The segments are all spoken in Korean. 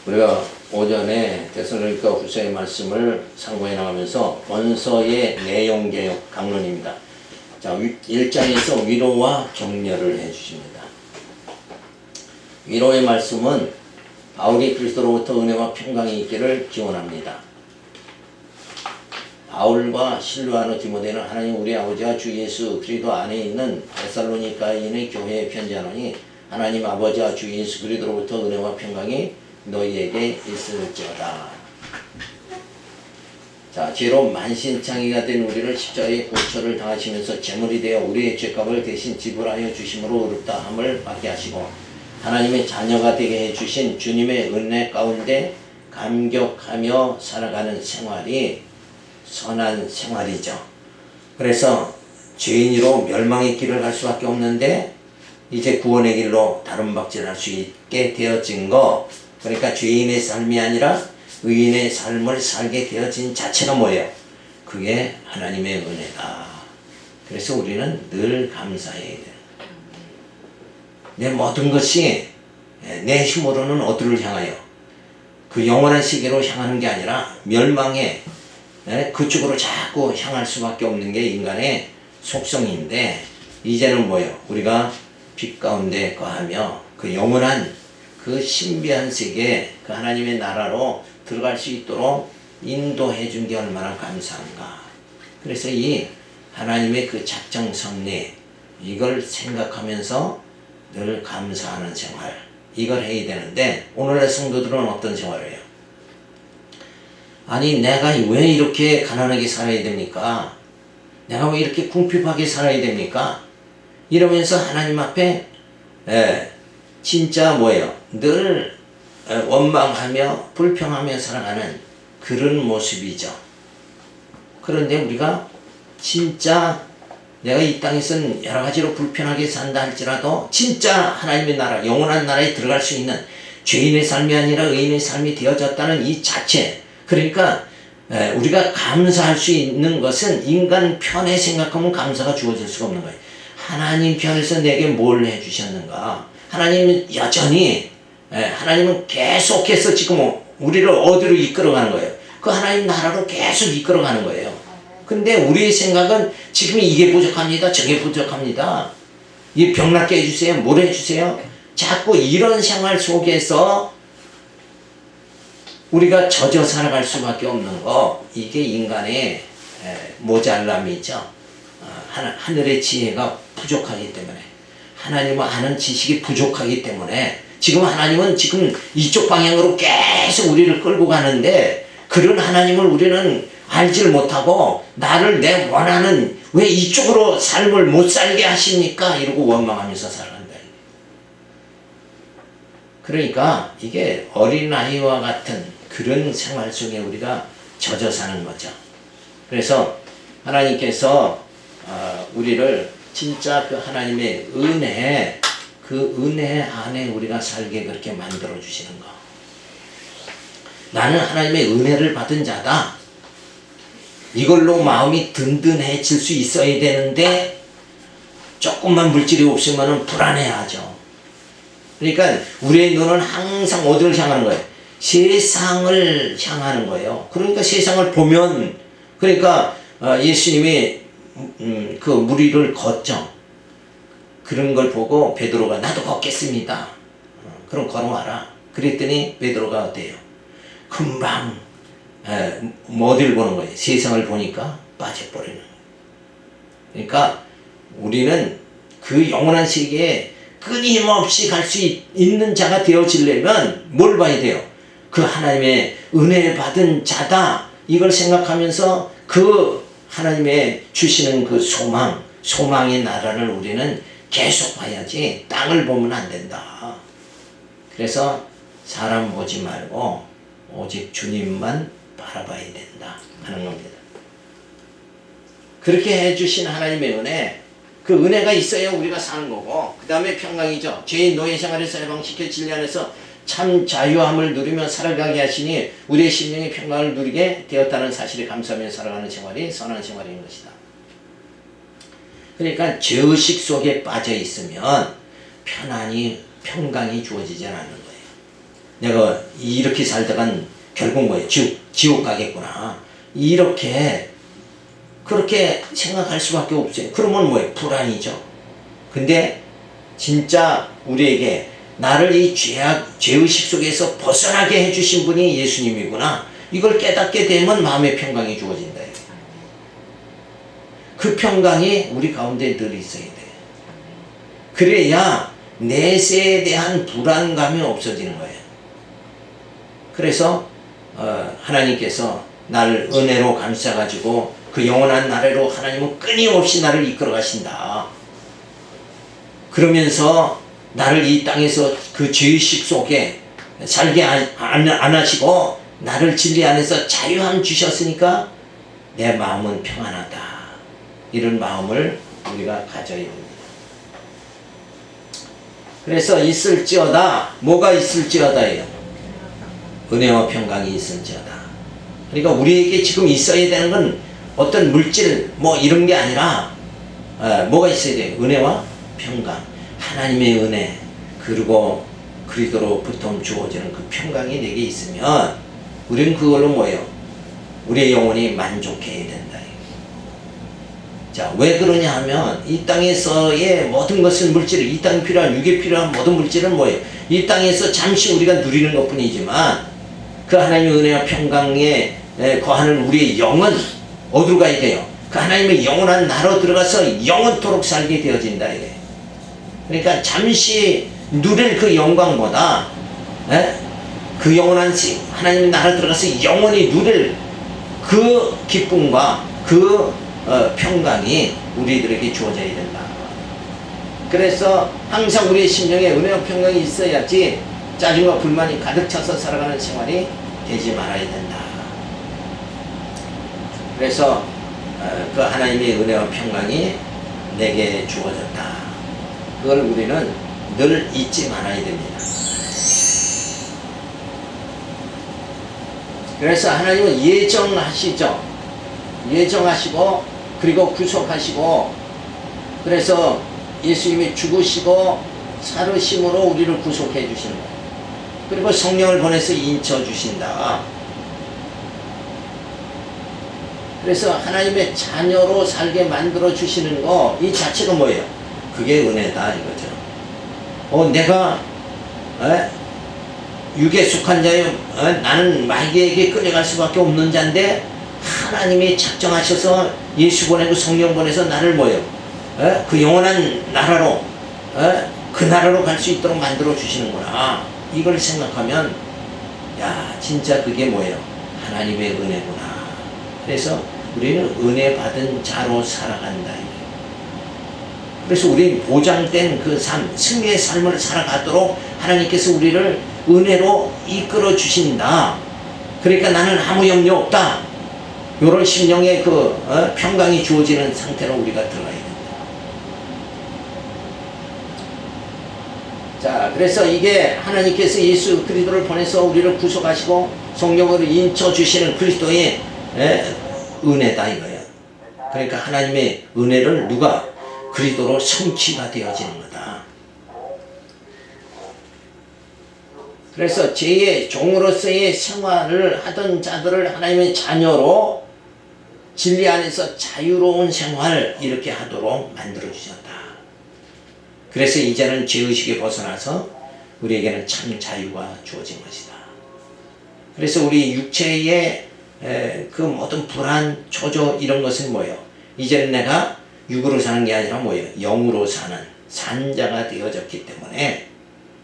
우리가 오전에 데살로니가 후서의 말씀을 상고해 나가면서 원서의 내용 개혁 강론입니다. 자, 1장에서 위로와 격려를 해주십니다. 위로의 말씀은 바울이 그리스도로부터 은혜와 평강이 있기를 기원합니다. 바울과 실로아노 디모데는 하나님 우리 아버지와 주 예수 그리스도 안에 있는 데살로니가인의 교회에 편지하노니 하나님 아버지와 주 예수 그리스도로부터 은혜와 평강이 너희에게 있을지어다. 자, 죄로 만신창이가 된 우리를 십자가의 고초를 당하시면서 제물이 되어 우리의 죄값을 대신 지불하여 주심으로 의롭다 함을 받게 하시고 하나님의 자녀가 되게 해주신 주님의 은혜 가운데 감격하며 살아가는 생활이 선한 생활이죠. 그래서 죄인으로 멸망의 길을 갈 수밖에 없는데 이제 구원의 길로 다름박질할 수 있게 되어진 거, 그러니까 죄인의 삶이 아니라 의인의 삶을 살게 되어진 자체가 뭐예요? 그게 하나님의 은혜다. 그래서 우리는 늘 감사해야 돼요. 내 모든 것이 내 힘으로는 어디를 향하여 그 영원한 세계로 향하는 게 아니라 멸망의 그쪽으로 자꾸 향할 수밖에 없는 게 인간의 속성인데, 이제는 뭐예요? 우리가 빛 가운데 거하며 그 영원한 그 신비한 세계, 그 하나님의 나라로 들어갈 수 있도록 인도해 준 게 얼마나 감사한가. 그래서 이 하나님의 그 작정 섭리, 이걸 생각하면서 늘 감사하는 생활, 이걸 해야 되는데, 오늘의 성도들은 어떤 생활을 해요? 아니, 내가 왜 이렇게 가난하게 살아야 됩니까? 내가 왜 이렇게 궁핍하게 살아야 됩니까? 이러면서 하나님 앞에 진짜 뭐예요? 늘 원망하며 불평하며 살아가는 그런 모습이죠. 그런데 우리가 진짜 내가 이 땅에서는 여러 가지로 불편하게 산다 할지라도 진짜 하나님의 나라, 영원한 나라에 들어갈 수 있는 죄인의 삶이 아니라 의인의 삶이 되어졌다는 이 자체, 그러니까 우리가 감사할 수 있는 것은 인간 편에 생각하면 감사가 주어질 수가 없는 거예요. 하나님 편에서 내게 뭘 해주셨는가? 하나님은 여전히, 하나님은 계속해서 지금 우리를 어디로 이끌어가는 거예요? 그 하나님 나라로 계속 이끌어가는 거예요. 근데 우리의 생각은 지금 이게 부족합니다, 저게 부족합니다, 이 병낫게 해주세요, 뭘 해주세요. 자꾸 이런 생활 속에서 우리가 젖어 살아갈 수밖에 없는 거, 이게 인간의 모자람이죠. 하늘의 지혜가 부족하기 때문에, 하나님을 아는 지식이 부족하기 때문에 지금 하나님은 지금 이쪽 방향으로 계속 우리를 끌고 가는데, 그런 하나님을 우리는 알지를 못하고 나를 내 원하는 왜 이쪽으로 삶을 못 살게 하십니까? 이러고 원망하면서 살아간다. 그러니까 이게 어린아이와 같은 그런 생활 속에 우리가 젖어 사는 거죠. 그래서 하나님께서 우리를 진짜 그 하나님의 은혜, 그 은혜 안에 우리가 살게 그렇게 만들어 주시는 거. 나는 하나님의 은혜를 받은 자다, 이걸로 마음이 든든해질 수 있어야 되는데 조금만 물질이 없으면 불안해하죠. 그러니까 우리의 눈은 항상 어디를 향하는 거예요? 세상을 향하는 거예요. 그러니까 세상을 보면, 그러니까 예수님이 그 무리를 걷죠. 그런 걸 보고 베드로가 나도 걷겠습니다, 그럼 걸어와라. 그랬더니 베드로가 어때요? 금방 어디를 보는 거예요? 세상을 보니까 빠져버리는 거예요. 그러니까 우리는 그 영원한 세계에 끊임없이 갈 수 있는 자가 되어지려면 뭘 봐야 돼요? 그 하나님의 은혜 받은 자다, 이걸 생각하면서 그 하나님의 주시는 그 소망의 나라를 우리는 계속 봐야지 땅을 보면 안 된다. 그래서 사람 보지 말고 오직 주님만 바라봐야 된다 하는 겁니다. 그렇게 해주신 하나님의 은혜, 그 은혜가 있어야 우리가 사는 거고, 그 다음에 평강이죠. 죄인 노예 생활에서 해방시켜 진리 안에서 참 자유함을 누리며 살아가게 하시니 우리의 심령이 평강을 누리게 되었다는 사실에 감사하며 살아가는 생활이 선한 생활인 것이다. 그러니까 죄의식 속에 빠져 있으면 평강이 주어지지 않는 거예요. 내가 이렇게 살다간 결국 뭐예요? 지옥 가겠구나. 이렇게 그렇게 생각할 수밖에 없어요. 그러면 뭐예요? 불안이죠. 근데 진짜 우리에게 나를 이 죄의식 속에서 벗어나게 해주신 분이 예수님이구나. 이걸 깨닫게 되면 마음의 평강이 주어진다. 그 평강이 우리 가운데 늘 있어야 돼. 그래야 내세에 대한 불안감이 없어지는 거예요. 그래서 하나님께서 나를 은혜로 감싸가지고 그 영원한 나라로 하나님은 끊임없이 나를 이끌어 가신다. 그러면서 나를 이 땅에서 그 죄의식 속에 살게 안 하시고 나를 진리 안에서 자유함 주셨으니까 내 마음은 평안하다. 이런 마음을 우리가 가져야 합니다. 그래서 있을지어다. 뭐가 있을지어다예요? 은혜와 평강이 있을지어다. 그러니까 우리에게 지금 있어야 되는 건 어떤 물질 뭐 이런 게 아니라 뭐가 있어야 돼요? 은혜와 평강. 하나님의 은혜 그리고 그리스도로부터 주어지는 그 평강이 내게 있으면 우리는 그걸로 뭐예요? 우리의 영혼이 만족해야 된다. 자, 왜 그러냐 하면 이 땅에서의 모든 것은 물질을, 이 땅에 필요한, 육에 필요한 모든 물질은 뭐예요? 이 땅에서 잠시 우리가 누리는 것 뿐이지만 그 하나님의 은혜와 평강에 거하는 우리의 영은 어디로 가야 돼요? 그 하나님의 영원한 나라로 들어가서 영원토록 살게 되어진다. 이래. 그러니까 잠시 누릴 그 영광보다 그 영원한 하나님의 나라로 들어가서 영원히 누릴 그 기쁨과 그 평강이 우리들에게 주어져야 된다. 그래서 항상 우리의 심령에 은혜와 평강이 있어야지 짜증과 불만이 가득 차서 살아가는 생활이 되지 말아야 된다. 그래서 그 하나님의 은혜와 평강이 내게 주어졌다. 그걸 우리는 늘 잊지 말아야 됩니다. 그래서 하나님은 예정하시고 그리고 구속하시고 그래서 예수님이 죽으시고 살으심으로 우리를 구속해 주시는 거예요. 그리고 성령을 보내서 인쳐 주신다. 그래서 하나님의 자녀로 살게 만들어 주시는 거 이 자체가 뭐예요? 그게 은혜다 이거죠. 내가 육에 속한 자요 나는 마귀에게 끌려갈 수밖에 없는 자인데 하나님이 작정하셔서 예수 보내고 성령 보내서 나를 뭐예요? 그 영원한 나라로 그 나라로 갈 수 있도록 만들어 주시는구나. 이걸 생각하면 야 진짜 그게 뭐예요? 하나님의 은혜구나. 그래서 우리는 은혜 받은 자로 살아간다. 그래서 우리는 보장된 그 삶, 승리의 삶을 살아가도록 하나님께서 우리를 은혜로 이끌어 주신다. 그러니까 나는 아무 염려 없다. 이런 심령의 그 평강이 주어지는 상태로 우리가 들어가야 된다. 자, 그래서 이게 하나님께서 예수 그리스도를 보내서 우리를 구속하시고 성령으로 인쳐 주시는 그리스도의 은혜다 이거예요. 그러니까 하나님의 은혜를 누가 그리스도로 성취가 되어지는 거다. 그래서 죄의 종으로서의 생활을 하던 자들을 하나님의 자녀로 진리 안에서 자유로운 생활 이렇게 하도록 만들어 주셨다. 그래서 이제는 죄의식에 벗어나서 우리에게는 참 자유가 주어진 것이다. 그래서 우리 육체의 그 모든 불안, 초조 이런 것은 뭐예요? 이제는 내가 육으로 사는 게 아니라 뭐예요? 영으로 사는 산자가 되어졌기 때문에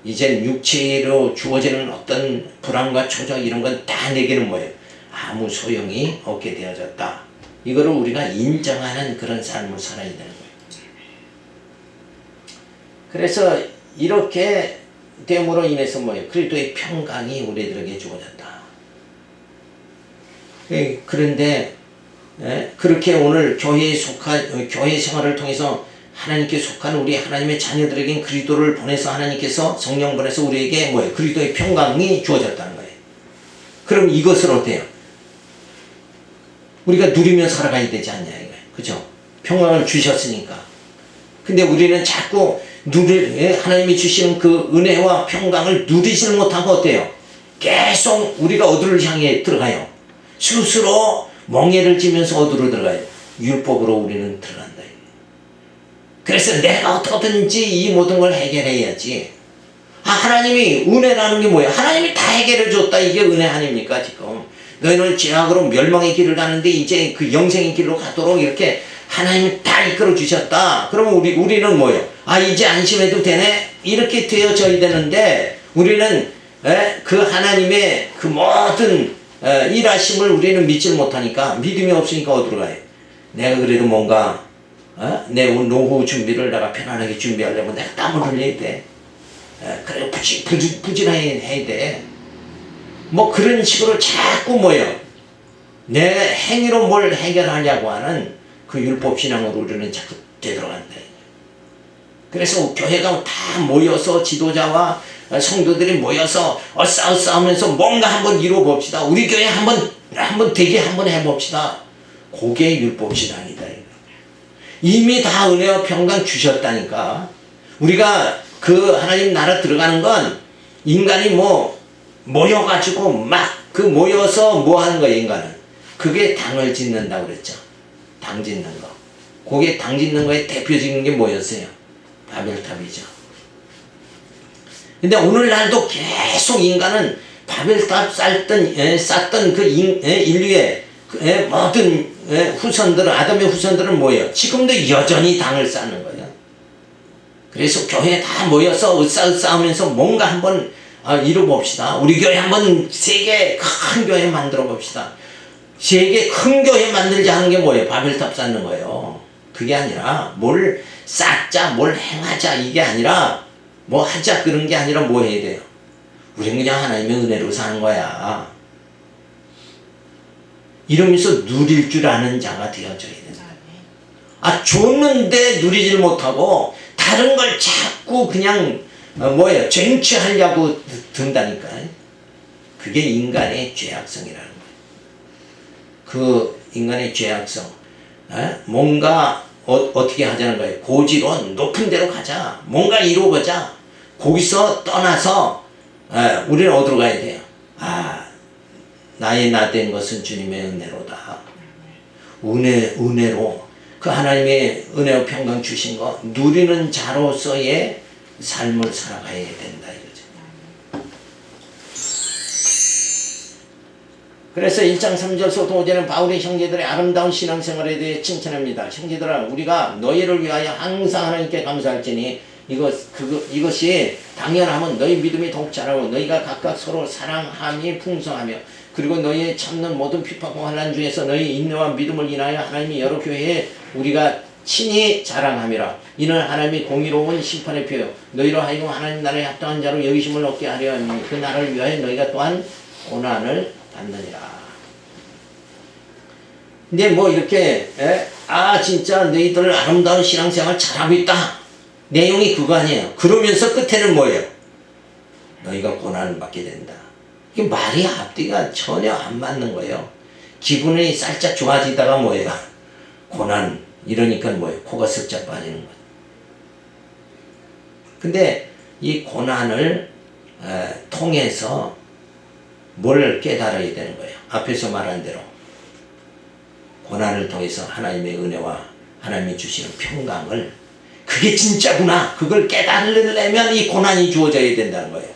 이젠 육체로 주어지는 어떤 불안과 초조 이런 건 다 내게는 뭐예요? 아무 소용이 없게 되어졌다. 이거를 우리가 인정하는 그런 삶을 살아야 되는 거예요. 그래서 이렇게 됨으로 인해서 뭐예요? 그리스도의 평강이 우리들에게 주어졌다. 그런데 그렇게 오늘 교회 생활을 통해서 하나님께 속한 우리 하나님의 자녀들에겐 그리스도를 보내서 하나님께서 성령 보내서 우리에게 뭐예요? 그리스도의 평강이 주어졌다는 거예요. 그럼 이것을 어때요? 우리가 누리며 살아가야 되지 않냐 이거예요. 그죠? 평강을 주셨으니까. 근데 우리는 자꾸 하나님이 주시는 그 은혜와 평강을 누리지를 못하고 어때요? 계속 우리가 어디를 향해 들어가요? 스스로 멍에를 찌면서 어디로 들어가요? 율법으로 우리는 들어간다. 그래서 내가 어떻게든지 이 모든 걸 해결해야지. 하나님이 은혜라는 게 뭐예요? 하나님이 다 해결해 줬다. 이게 은혜 아닙니까 지금? 너희는 죄악으로 멸망의 길을 가는데 이제 그 영생의 길로 가도록 이렇게 하나님이 다 이끌어 주셨다. 그러면 우리는 뭐예요? 이제 안심해도 되네? 이렇게 되어져야 되는데 우리는 그 하나님의 그 모든 일하심을 우리는 믿질 못하니까, 믿음이 없으니까 어디로 가요? 내가 그래도 뭔가 내 노후 준비를 내가 편안하게 준비하려면 내가 땀을 흘려야 돼. 그래 부지런히 해야 돼. 뭐 그런 식으로 자꾸 뭐예요? 내 행위로 뭘 해결하려고 하는 그 율법신앙으로 우리는 자꾸 되돌아간다. 그래서 교회가 다 모여서 지도자와 성도들이 모여서 싸우면서 뭔가 한번 이루어 봅시다. 우리 교회 한번 되게 한번 해봅시다. 그게 율법신앙이다. 이미 다 은혜와 평강 주셨다니까. 우리가 그 하나님 나라 들어가는 건 인간이 모여가지고 막 모여서 뭐 하는 거예요, 인간은? 그게 당을 짓는다고 그랬죠. 당 짓는 거. 그게 당 짓는 거에 대표적인 게 뭐였어요? 바벨탑이죠. 근데 오늘날도 계속 인간은 바벨탑 쌓던 그 인류의 모든 후손들은, 아담의 후손들은 뭐예요? 지금도 여전히 당을 쌓는 거예요. 그래서 교회에 다 모여서 으쌰으쌰하면서 뭔가 한번 이뤄봅시다. 우리 교회 한번 세계 큰 교회 만들어 봅시다. 세계 큰 교회 만들자 하는 게 뭐예요? 바벨탑 쌓는 거예요. 그게 아니라 뭘 쌓자, 뭘 행하자, 이게 아니라 뭐 하자, 그런 게 아니라 뭐 해야 돼요? 우리는 그냥 하나님의 은혜로 사는 거야. 이러면서 누릴 줄 아는 자가 되어져야 된다. 줬는데 누리질 못하고 다른 걸 자꾸 그냥 쟁취하려고 든다니까. 그게 인간의 죄악성이라는 거예요. 그 인간의 죄악성. 뭔가 어떻게 하자는 거예요? 고지로 높은 데로 가자. 뭔가 이루어보자. 거기서 떠나서 우리는 어디로 가야 돼요? 나의 나 된 것은 주님의 은혜로다. 은혜로 그 하나님의 은혜와 평강 주신 거 누리는 자로서의 삶을 살아가야 된다 이거죠. 그래서 1장 3절서 5절은 바울의 형제들의 아름다운 신앙생활에 대해 칭찬합니다. 형제들아, 우리가 너희를 위하여 항상 하나님께 감사할지니 이것이 당연하면 너희 믿음이 더욱 자라고 너희가 각각 서로 사랑함이 풍성하며 그리고 너희의 참는 모든 핍박과 환난 중에서 너희 인내와 믿음을 인하여 하나님이 여러 교회에 우리가 친히 자랑함이라. 이는 하나님이 공의로운 심판의 표요 너희로 하여금 하나님 나라에 합당한 자로 여기심을 얻게 하려 하니 그 나라를 위하여 너희가 또한 고난을 받느니라. 근데 이렇게 진짜 너희들 아름다운 신앙생활 잘하고 있다. 내용이 그거 아니에요. 그러면서 끝에는 뭐예요? 너희가 고난을 받게 된다. 이게 말이 앞뒤가 전혀 안 맞는 거예요. 기분이 살짝 좋아지다가 뭐예요? 고난 이러니까 뭐예요? 코가 슬쩍 빠지는 거예요. 근데 이 고난을 통해서 뭘 깨달아야 되는 거예요? 앞에서 말한 대로 고난을 통해서 하나님의 은혜와 하나님이 주시는 평강을, 그게 진짜구나, 그걸 깨달으려면 이 고난이 주어져야 된다는 거예요.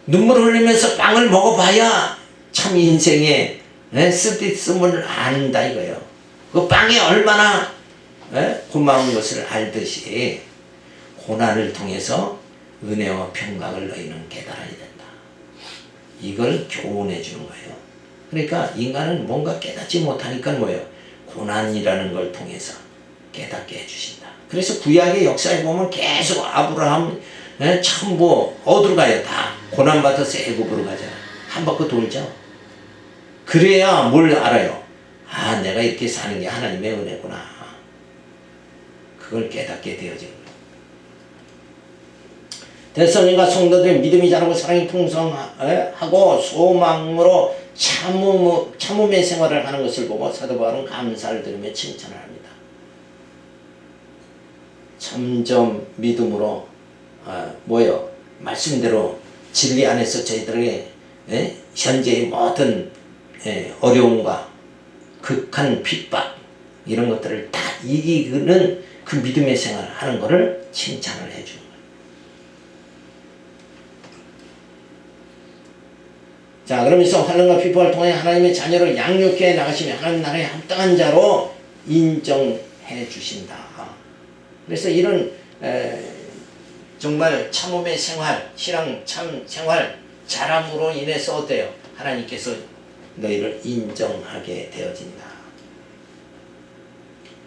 눈물 흘리면서 빵을 먹어봐야 참 인생의 쓰디씀을 안다 이거예요. 그 빵이 얼마나 고마운 것을 알듯이 고난을 통해서 은혜와 평강을 너희는 깨달아야 된다. 이걸 교훈해 주는 거예요. 그러니까 인간은 뭔가 깨닫지 못하니까 뭐예요? 고난이라는 걸 통해서 깨닫게 해주신다. 그래서 구약의 역사에 보면 계속 아브라함 참 어디로 가요? 다 고난받아서 애굽으로 가잖아. 한 바퀴 돌죠. 그래야 뭘 알아요? 내가 이렇게 사는 게 하나님의 은혜구나. 그걸 깨닫게 되어지는 거예요. 데살로니가 성도들의 믿음이 자라고 사랑이 풍성하고 소망으로 참음의 생활을 하는 것을 보고 사도 바울은 감사를 드리며 칭찬을 합니다. 점점 믿음으로 말씀대로 진리 안에서 저희들에게 현재의 모든 어려움과 극한 핍박 이런 것들을 다 이기는 그 믿음의 생활을 하는 것을 칭찬을 해주는 거예요. 자, 그러면서 환난과 핍박을 통해 하나님의 자녀를 양육해 나가시며 하나님 나라에 합당한 자로 인정해 주신다. 그래서 이런 정말 참음의 생활, 신앙 참 생활 잘함으로 인해서 어때요? 하나님께서 너희를 인정하게 되어진다.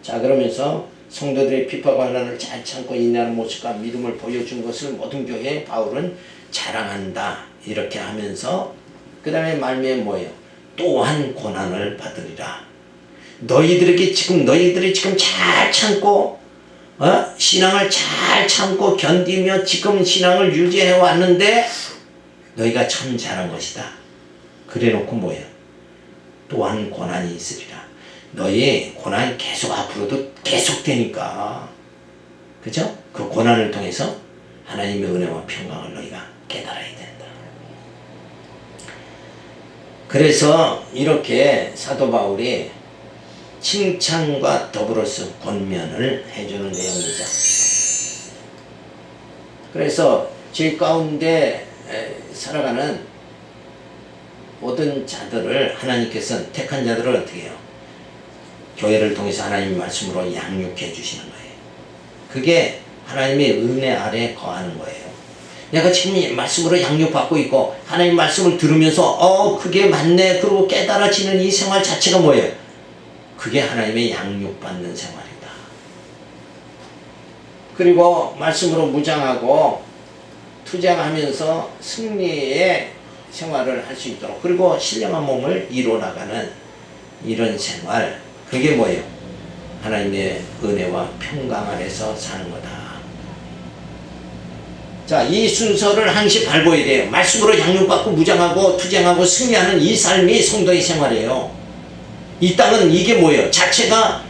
자, 그러면서 성도들의 핍박과 환난을 잘 참고 인내하는 모습과 믿음을 보여준 것을 모든 교회에 바울은 자랑한다. 이렇게 하면서 그 다음에 말미에 뭐예요? 또한 고난을 받으리라. 너희들이 지금 잘 참고 신앙을 잘 참고 견디며 지금 신앙을 유지해 왔는데 너희가 참 잘한 것이다. 그래 놓고 뭐예요? 또한 고난이 있으리라. 너희 고난이 계속 앞으로도 계속되니까, 그죠? 그 고난을 통해서 하나님의 은혜와 평강을 너희가 깨달아야 된다. 그래서 이렇게 사도 바울이 칭찬과 더불어서 권면을 해주는 내용이죠. 그래서 죄 가운데 살아가는 모든 자들을 하나님께서는 택한 자들을 어떻게 해요? 교회를 통해서 하나님의 말씀으로 양육해 주시는 거예요. 그게 하나님의 은혜 아래 거하는 거예요. 내가 지금 말씀으로 양육받고 있고 하나님 말씀을 들으면서 그게 맞네 그러고 깨달아지는 이 생활 자체가 뭐예요? 그게 하나님의 양육받는 생활이다. 그리고 말씀으로 무장하고 투쟁하면서 승리의 생활을 할 수 있도록, 그리고 신령한 몸을 이뤄나가는 이런 생활, 그게 뭐예요? 하나님의 은혜와 평강 안에서 사는 거다. 자, 이 순서를 항시 밟아야 돼요. 말씀으로 양육받고 무장하고 투쟁하고 승리하는 이 삶이 성도의 생활이에요. 이 땅은 이게 뭐예요? 자체가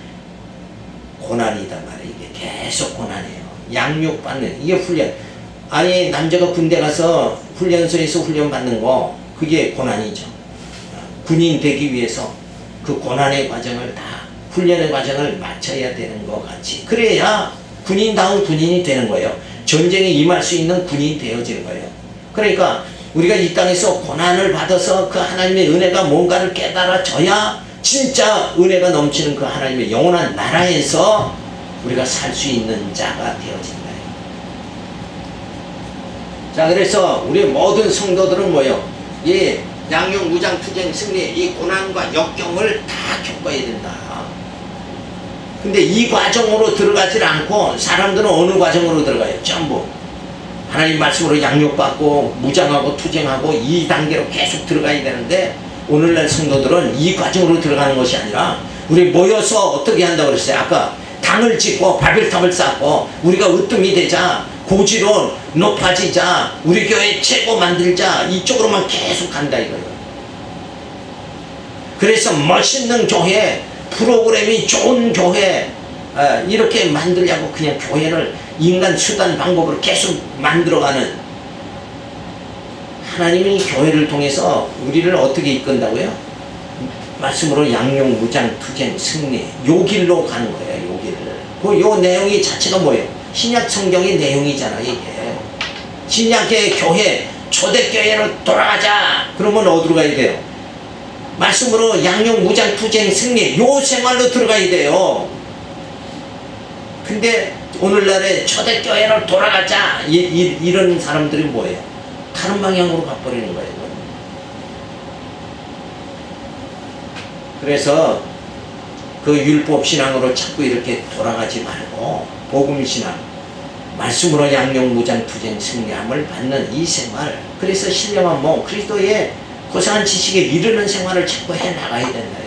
고난이단 말이에요. 이게 계속 고난이에요. 양육받는, 이게 훈련. 아니, 남자가 군대 가서 훈련소에서 훈련받는 거, 그게 고난이죠. 군인 되기 위해서 그 고난의 과정을 다, 훈련의 과정을 마쳐야 되는 것 같이. 그래야 군인다운 군인이 되는 거예요. 전쟁에 임할 수 있는 군인이 되어지는 거예요. 그러니까 우리가 이 땅에서 고난을 받아서 그 하나님의 은혜가 뭔가를 깨달아져야 진짜 은혜가 넘치는 그 하나님의 영원한 나라에서 우리가 살 수 있는 자가 되어진다. 자, 그래서 우리 모든 성도들은 뭐예요? 이 양육, 무장, 투쟁, 승리, 이 고난과 역경을 다 겪어야 된다. 근데 이 과정으로 들어가지 않고 사람들은 어느 과정으로 들어가요? 전부 하나님 말씀으로 양육받고 무장하고 투쟁하고 이 단계로 계속 들어가야 되는데, 오늘날 성도들은 이 과정으로 들어가는 것이 아니라 우리 모여서 어떻게 한다고 그랬어요? 아까 당을 짓고 바벨탑을 쌓고 우리가 으뜸이 되자, 고지로 높아지자, 우리 교회 최고 만들자, 이쪽으로만 계속 간다 이거예요. 그래서 멋있는 교회, 프로그램이 좋은 교회 이렇게 만들려고 그냥 교회를 인간 수단 방법으로 계속 만들어가는, 하나님이 교회를 통해서 우리를 어떻게 이끈다고요? 말씀으로 양육, 무장, 투쟁, 승리, 요 길로 가는 거예요. 요 길을. 요 내용이 자체가 뭐예요? 신약 성경의 내용이잖아요. 이게 신약의 교회, 초대교회로 돌아가자 그러면 어디로 가야 돼요? 말씀으로 양육, 무장, 투쟁, 승리, 요 생활로 들어가야 돼요. 근데 오늘날에 초대교회로 돌아가자 이런 사람들이 뭐예요? 다른 방향으로 가버리는 거예요. 그래서 그 율법신앙으로 자꾸 이렇게 돌아가지 말고 복음신앙, 말씀으로 양육, 무장, 투쟁, 승리함을 받는 이 생활, 그래서 신령한 몸, 그리스도의 고상한 지식에 이르는 생활을 자꾸 해나가야 된다.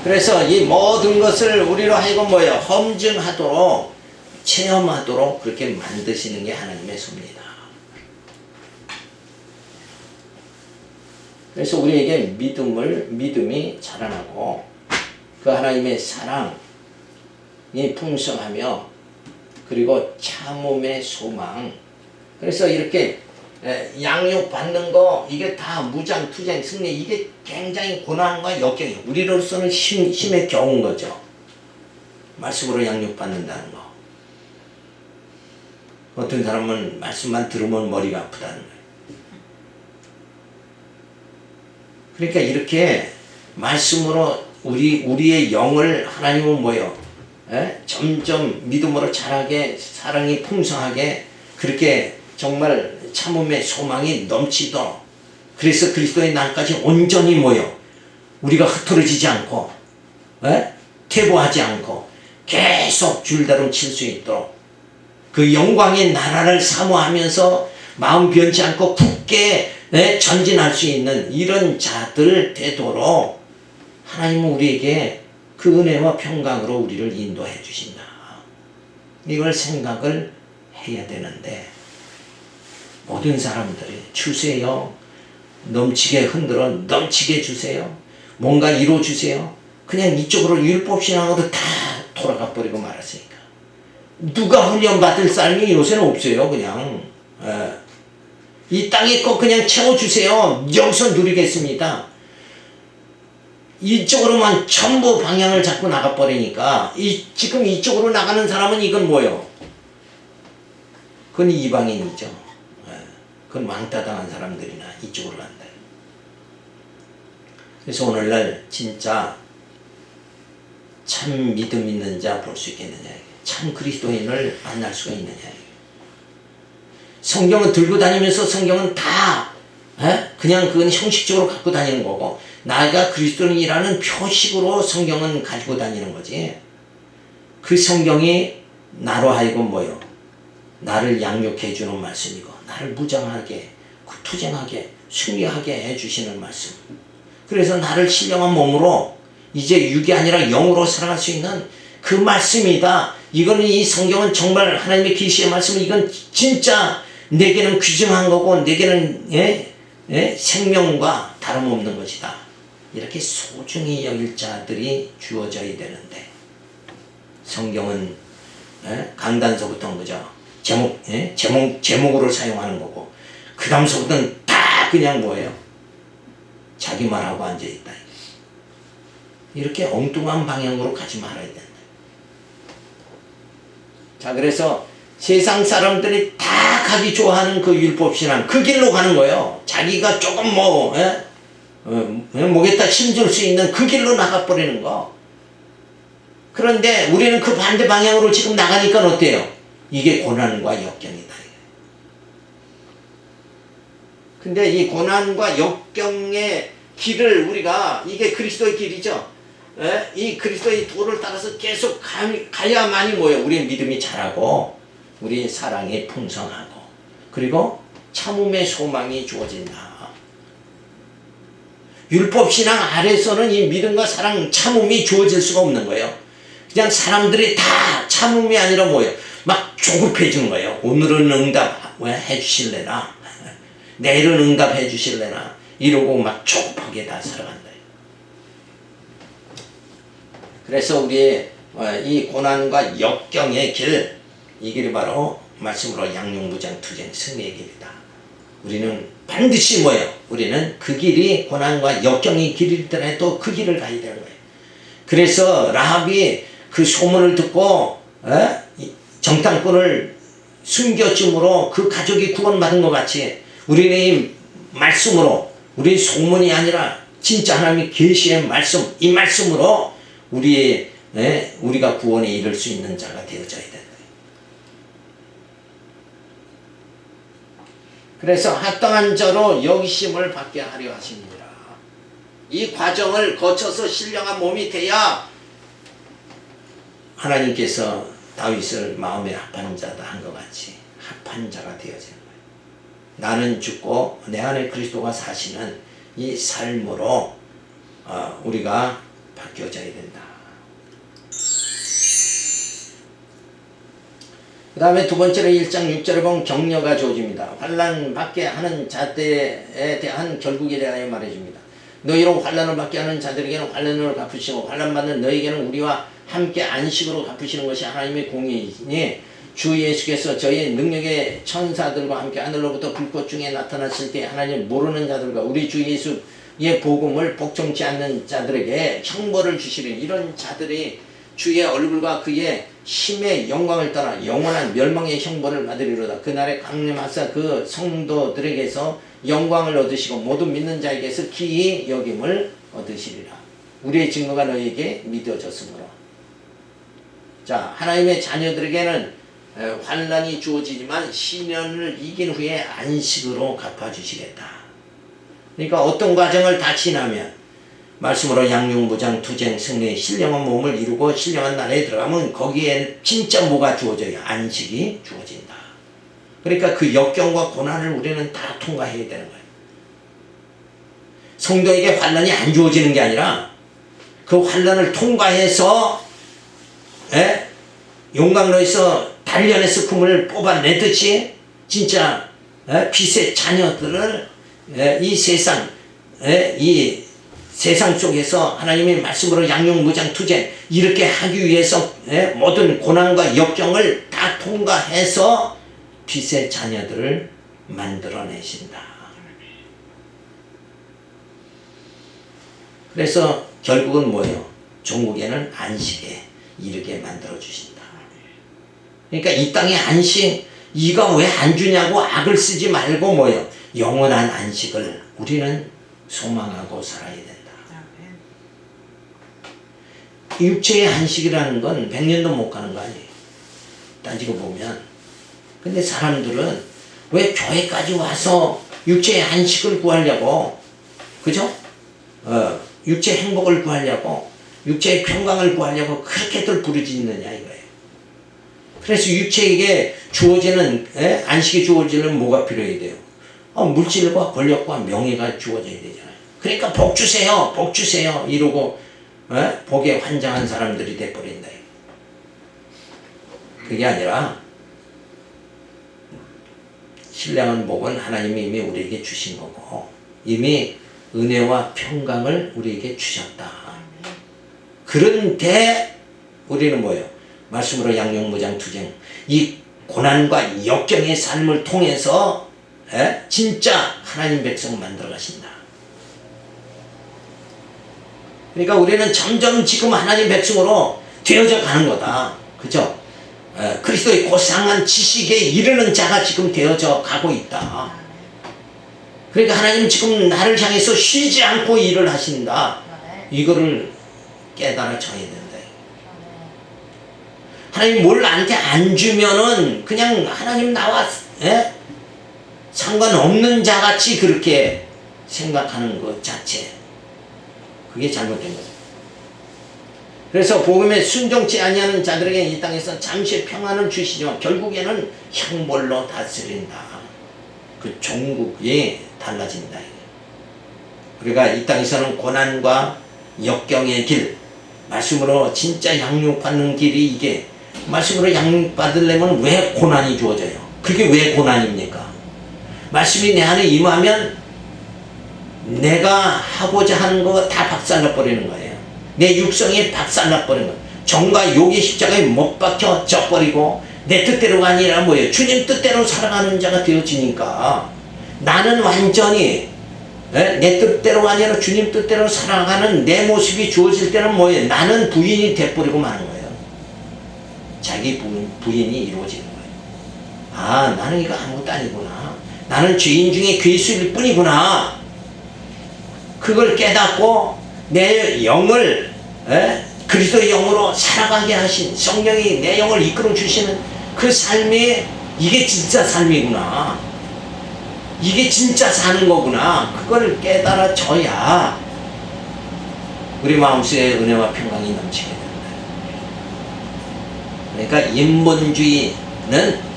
그래서 이 모든 것을 우리로 하여금 뭐예요? 험증하도록, 체험하도록 그렇게 만드시는 게 하나님의 섭니다. 그래서 우리에게 믿음이 자라나고 그 하나님의 사랑이 풍성하며 그리고 참음의 소망. 그래서 이렇게 양육받는 거 이게 다 무장투쟁 승리, 이게 굉장히 고난과 역경이에요. 우리로서는 힘에 겨운 거죠. 말씀으로 양육받는다는 거. 어떤 사람은 말씀만 들으면 머리가 아프다는 거예요. 그러니까 이렇게 말씀으로 우리의 영을 하나님은 뭐예요? 점점 믿음으로 자라게, 사랑이 풍성하게, 그렇게 정말 참음의 소망이 넘치도록, 그래서 그리스도의 날까지 온전히 뭐예요? 우리가 흐트러지지 않고 퇴보하지 않고 계속 줄다름 칠 수 있도록, 그 영광의 나라를 사모하면서 마음 변치 않고 굳게 전진할 수 있는 이런 자들 되도록 하나님은 우리에게 그 은혜와 평강으로 우리를 인도해 주신다. 이걸 생각을 해야 되는데, 모든 사람들이 주세요, 넘치게 흔들어 넘치게 주세요, 뭔가 이루어 주세요, 그냥 이쪽으로 율법신앙으로 다 돌아가 버리고 말았으니까 누가 훈련받을 삶이 요새는 없어요. 그냥 이 땅에 거 그냥 채워주세요, 여기서 누리겠습니다, 이쪽으로만 전부 방향을 잡고 나가버리니까 지금 이쪽으로 나가는 사람은 이건 뭐예요? 그건 이방인이죠. 그건 왕따당한 사람들이나 이쪽으로 간다. 그래서 오늘날 진짜 참 믿음 있는 자 볼 수 있겠느냐, 참 그리스도인을 만날 수가 있느냐. 성경을 들고 다니면서 성경은 다 그냥 그건 형식적으로 갖고 다니는 거고, 나가 그리스도인이라는 표식으로 성경은 가지고 다니는 거지. 그 성경이 나로 하여금 뭐요? 나를 양육해 주는 말씀이고, 나를 무장하게, 투쟁하게, 승리하게 해주시는 말씀. 그래서 나를 신령한 몸으로 이제 육이 아니라 영으로 살아갈 수 있는 그 말씀이다. 이거는, 이 성경은 정말 하나님의 계시의 말씀은, 이건 진짜 내게는 귀중한 거고, 내게는 생명과 다름없는 것이다. 이렇게 소중히 여길 자들이 주어져야 되는데, 성경은 강단서부터는 그죠? 제목으로 사용하는 거고, 그 다음서부터는 다 그냥 뭐예요? 자기 말하고 앉아있다. 이렇게 엉뚱한 방향으로 가지 말아야 된다. 자, 그래서 세상 사람들이 다 가기 좋아하는 그 율법신앙, 그 길로 가는 거예요. 자기가 조금 목에다 힘줄 수 있는 그 길로 나가버리는 거. 그런데 우리는 그 반대 방향으로 지금 나가니까 어때요? 이게 고난과 역경이다. 근데 이 고난과 역경의 길을 우리가, 이게 그리스도의 길이죠. 이 그리스도의 도를 따라서 계속 가야만이 뭐예요? 우리의 믿음이 자라고, 우리의 사랑이 풍성하고, 그리고 참음의 소망이 주어진다. 율법신앙 아래서는 이 믿음과 사랑, 참음이 주어질 수가 없는 거예요. 그냥 사람들이 다 참음이 아니라 뭐예요? 막 조급해지는 거예요. 오늘은 응답해 주실래나, 내일은 응답해 주실래나, 이러고 막 조급하게 다 살아간다. 그래서 우리의 이 고난과 역경의 길, 이 길이 바로 말씀으로 양육무장투쟁 승리의 길이다. 우리는 반드시 뭐예요? 우리는 그 길이 고난과 역경의 길이더라도 그 길을 가야 되는 거예요. 그래서 라합이 그 소문을 듣고 정탐꾼을 숨겨줌으로 그 가족이 구원받은 것 같이, 우리는 이 말씀으로, 우리 소문이 아니라 진짜 하나님의 계시의 말씀, 이 말씀으로 우리가 구원에 이를 수 있는 자가 되어져야 된다. 그래서 합당한 자로 여기심을 받게 하려 하십니다. 이 과정을 거쳐서 신령한 몸이 돼야 하나님께서 다윗을 마음에 합한 자다 한 것 같이 합한 자가 되어지는 거예요. 나는 죽고 내 안에 그리스도가 사시는 이 삶으로 우리가 바뀌어져야 된다. 그 다음에 두 번째로 1장 6절에 보면 격려가 주어집니다. 환난 받게 하는 자들에 대한 결국에 대하여 말해줍니다. 너희로 환난을 받게 하는 자들에게는 환난을 갚으시고 환난 받는 너희에게는 우리와 함께 안식으로 갚으시는 것이 하나님의 공의이니 주 예수께서 저희 능력의 천사들과 함께 하늘로부터 불꽃 중에 나타났을 때 하나님 모르는 자들과 우리 주 예수의 복음을 복종치 않는 자들에게 형벌을 주시는 이런 자들이 주의 얼굴과 그의 힘의 영광을 따라 영원한 멸망의 형벌을 받으리로다. 그날에 강림하사 그 성도들에게서 영광을 얻으시고 모든 믿는 자에게서 기이 여김을 얻으시리라. 우리의 증거가 너희에게 믿어졌으므로. 자, 하나님의 자녀들에게는 환난이 주어지지만 시련을 이긴 후에 안식으로 갚아주시겠다. 그러니까 어떤 과정을 다 지나면 말씀으로 양육무장 투쟁 승리 신령한 몸을 이루고 신령한 나라에 들어가면 거기에 진짜 뭐가 주어져요? 안식이 주어진다. 그러니까 그 역경과 고난을 우리는 다 통과해야 되는 거예요. 성도에게 환난이 안 주어지는 게 아니라 그 환난을 통과해서 용광로에서 단련에서 금을 뽑아내듯이 진짜 빛의 자녀들을 이 세상 속에서 하나님의 말씀으로 양육무장 투쟁 이렇게 하기 위해서 모든 고난과 역경을 다 통과해서 빛의 자녀들을 만들어내신다. 그래서 결국은 뭐예요? 종국에는 안식에 이르게 만들어주신다. 그러니까 이 땅의 안식 이가 왜 안 주냐고 악을 쓰지 말고 뭐예요? 영원한 안식을 우리는 소망하고 살아야 된다. 육체의 안식이라는 건 100년도 못 가는 거 아니에요. 따지고 보면. 근데 사람들은 왜 교회까지 와서 육체의 안식을 구하려고, 그죠? 육체의 행복을 구하려고, 육체의 평강을 구하려고 그렇게들 부르짖느냐 이거예요. 그래서 육체에게 주어지는 안식이 주어지는 뭐가 필요해야 돼요? 물질과 권력과 명예가 주어져야 되잖아요. 그러니까 복 주세요, 복 주세요 이러고 복에 환장한 사람들이 돼버린다. 그게 아니라 신령한 복은 하나님이 이미 우리에게 주신 거고 이미 은혜와 평강을 우리에게 주셨다. 그런데 우리는 뭐예요? 말씀으로 양육무장 투쟁 이 고난과 역경의 삶을 통해서 진짜 하나님 백성 만들어 가신다. 그러니까 우리는 점점 지금 하나님 백성으로 되어져 가는 거다. 그죠? 그리스도의 고상한 지식에 이르는 자가 지금 되어져 가고 있다. 그러니까 하나님 지금 나를 향해서 쉬지 않고 일을 하신다. 이거를 깨달아 져야 된다. 하나님 뭘 나한테 안 주면은 그냥 하나님 나와 상관없는 자같이 그렇게 생각하는 것 자체 그게 잘못된 거죠. 그래서 복음에 순종치 아니하는 자들에게 이 땅에서 잠시 평안을 주시지만 결국에는 형벌로 다스린다. 그 종국이 달라진다. 우리가 이 땅에서는 고난과 역경의 길 말씀으로 진짜 양육받는 길이 이게 말씀으로 양육받으려면 왜 고난이 주어져요? 그게 왜 고난입니까? 말씀이 내 안에 임하면 내가 하고자 하는 거 다 박살나버리는 거예요. 내 육성이 박살나버리는 거예요. 정과 욕의 십자가에 못 박혀 져버리고 내 뜻대로가 아니라 뭐예요? 주님 뜻대로 살아가는 자가 되어지니까 나는 완전히 내 뜻대로가 아니라 주님 뜻대로 살아가는 내 모습이 주어질 때는 뭐예요? 나는 부인이 돼버리고 마는 거예요. 자기 부인이 이루어지는 거예요. 아, 나는 이거 아무것도 아니구나. 나는 죄인 중에 괴수일 뿐이구나. 그걸 깨닫고 내 영을 그리스도의 영으로 살아가게 하신 성령이 내 영을 이끌어 주시는 그 삶이 이게 진짜 삶이구나. 이게 진짜 사는 거구나. 그걸 깨달아져야 우리 마음속에 은혜와 평강이 넘치게 된다. 그러니까 인본주의는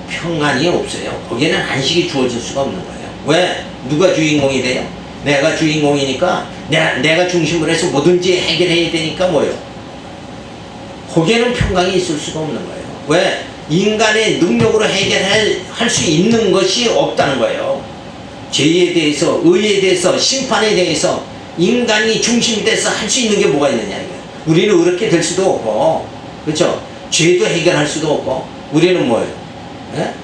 평안이 없어요. 거기에는 안식이 주어질 수가 없는 거예요. 왜? 누가 주인공이 돼요? 내가 주인공이니까 내가 중심으로 해서 뭐든지 해결해야 되니까 뭐예요? 거기에는 평강이 있을 수가 없는 거예요. 왜? 인간의 능력으로 해결할 수 있는 것이 없다는 거예요. 죄에 대해서, 의에 대해서, 심판에 대해서 인간이 중심이 돼서 할 수 있는 게 뭐가 있느냐 이거예요. 우리는 그렇게 될 수도 없고, 그렇죠? 죄도 해결할 수도 없고, 우리는 뭐예요? 예?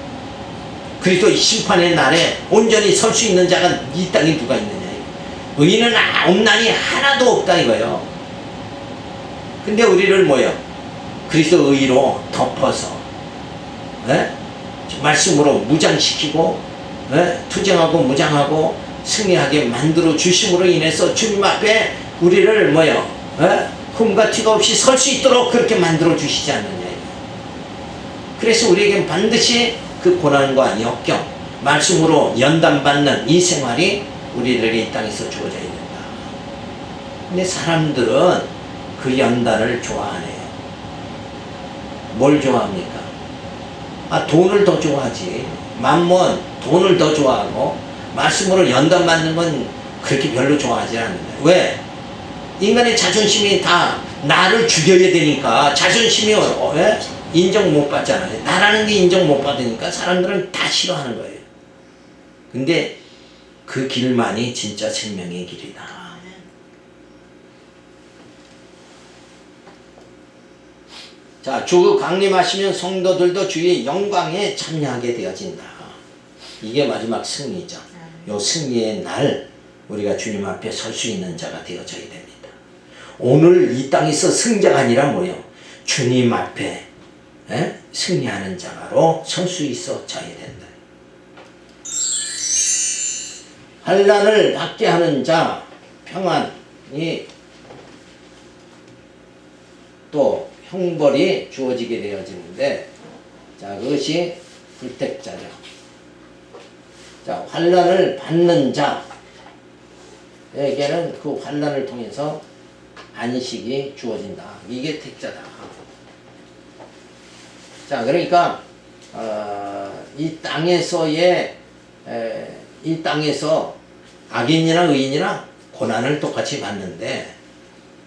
그리스도의 심판의 날에 온전히 설 수 있는 자가 이 땅에 누가 있느냐. 의인은 없나니 하나도 없다 이거예요. 근데 우리를 뭐예요? 그리스도 의로 덮어서 예? 말씀으로 무장시키고 예? 투쟁하고 무장하고 승리하게 만들어 주심으로 인해서 주님 앞에 우리를 뭐예요? 예? 흠과 티가 없이 설 수 있도록 그렇게 만들어 주시지 않느냐. 그래서 우리에겐 반드시 그 고난과 역경, 말씀으로 연단받는 이 생활이 우리들에게 이 땅에서 주어져야 된다. 근데 사람들은 그 연단을 좋아하네요. 뭘 좋아합니까? 돈을 더 좋아하지. 만몬, 돈을 더 좋아하고 말씀으로 연단받는 건 그렇게 별로 좋아하지 않는다. 왜? 인간의 자존심이 다 나를 죽여야 되니까 자존심이 왜? 인정 못 받잖아요. 나라는 게 인정 못 받으니까 사람들은 다 싫어하는 거예요. 근데 그 길만이 진짜 생명의 길이다. 자, 주 강림하시면 성도들도 주의 영광에 참여하게 되어진다. 이게 마지막 승리죠. 요 승리의 날 우리가 주님 앞에 설 수 있는 자가 되어져야 됩니다. 오늘 이 땅에서 승자가 아니라 뭐예요? 주님 앞에 승리하는 자로 설 수 있어져야 된다. 환난을 받게 하는 자 평안이 또 형벌이 주어지게 되어지는데, 자, 그것이 불택자죠. 자, 환난을 받는 자에게는 그 환난을 통해서 안식이 주어진다. 이게 택자다. 자, 그러니까 이 땅에서 악인이나 의인이나 고난을 똑같이 받는데,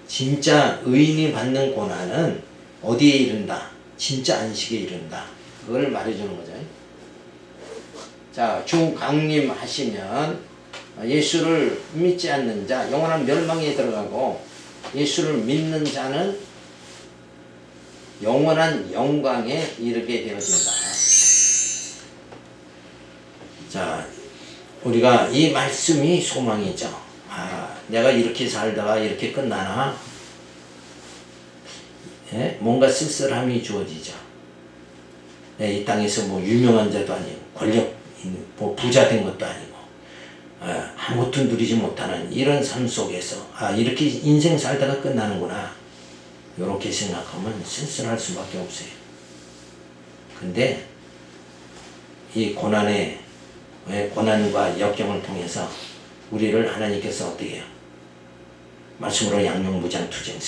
진짜 의인이 받는 고난은 어디에 이른다? 진짜 안식에 이른다. 그걸 말해주는 거죠. 자, 주 강림하시면 예수를 믿지 않는 자, 영원한 멸망에 들어가고, 예수를 믿는 자는 영원한 영광에 이르게 되어진다. 자, 우리가 이 말씀이 소망이죠. 내가 이렇게 살다가 이렇게 끝나나? 뭔가 쓸쓸함이 주어지죠. 이 땅에서 뭐 유명한 자도 아니고 권력, 뭐 부자 된 것도 아니고 아무것도 누리지 못하는 이런 삶 속에서 이렇게 인생 살다가 끝나는구나, 이렇게 생각하면 쓸쓸할 수밖에 없어요. 근데 이 고난과 역경을 통해서 우리를 하나님께서 어떻게 해요? 말씀으로 양용무장투쟁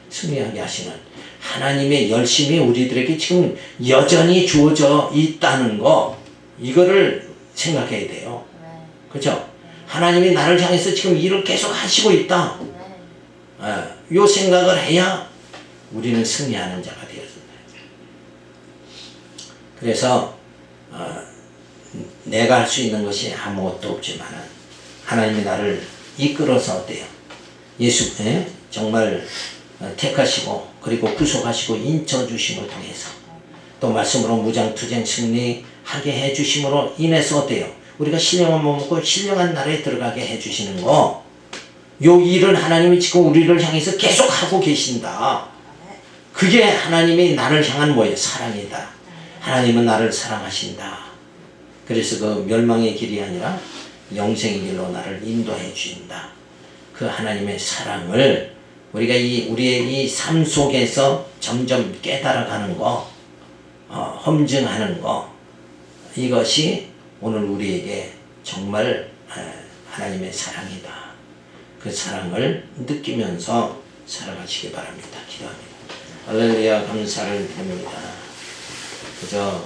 승리하게 하시는 하나님의 열심이 우리들에게 지금 여전히 주어져 있다는 거, 이거를 생각해야 돼요. 그렇죠? 하나님이 나를 향해서 지금 일을 계속 하시고 있다. 요 생각을 해야 우리는 승리하는 자가 되어진다. 그래서 내가 할 수 있는 것이 아무것도 없지만 하나님이 나를 이끌어서 어때요? 정말 택하시고 그리고 구속하시고 인쳐주심을 통해서 또 말씀으로 무장투쟁 승리하게 해주심으로 인해서 어때요? 우리가 신령한 몸 먹고 신령한 날에 들어가게 해주시는 거, 요 일은 하나님이 지금 우리를 향해서 계속 하고 계신다. 그게 하나님이 나를 향한 뭐예요? 사랑이다. 하나님은 나를 사랑하신다. 그래서 그 멸망의 길이 아니라 영생의 길로 나를 인도해 주신다. 그 하나님의 사랑을 우리가 우리의 이 삶 속에서 점점 깨달아가는 거, 험증하는 거, 이것이 오늘 우리에게 정말 하나님의 사랑이다. 그 사랑을 느끼면서 살아가시기 바랍니다. 기도합니다. 할렐루야, 감사를 드립니다. 그저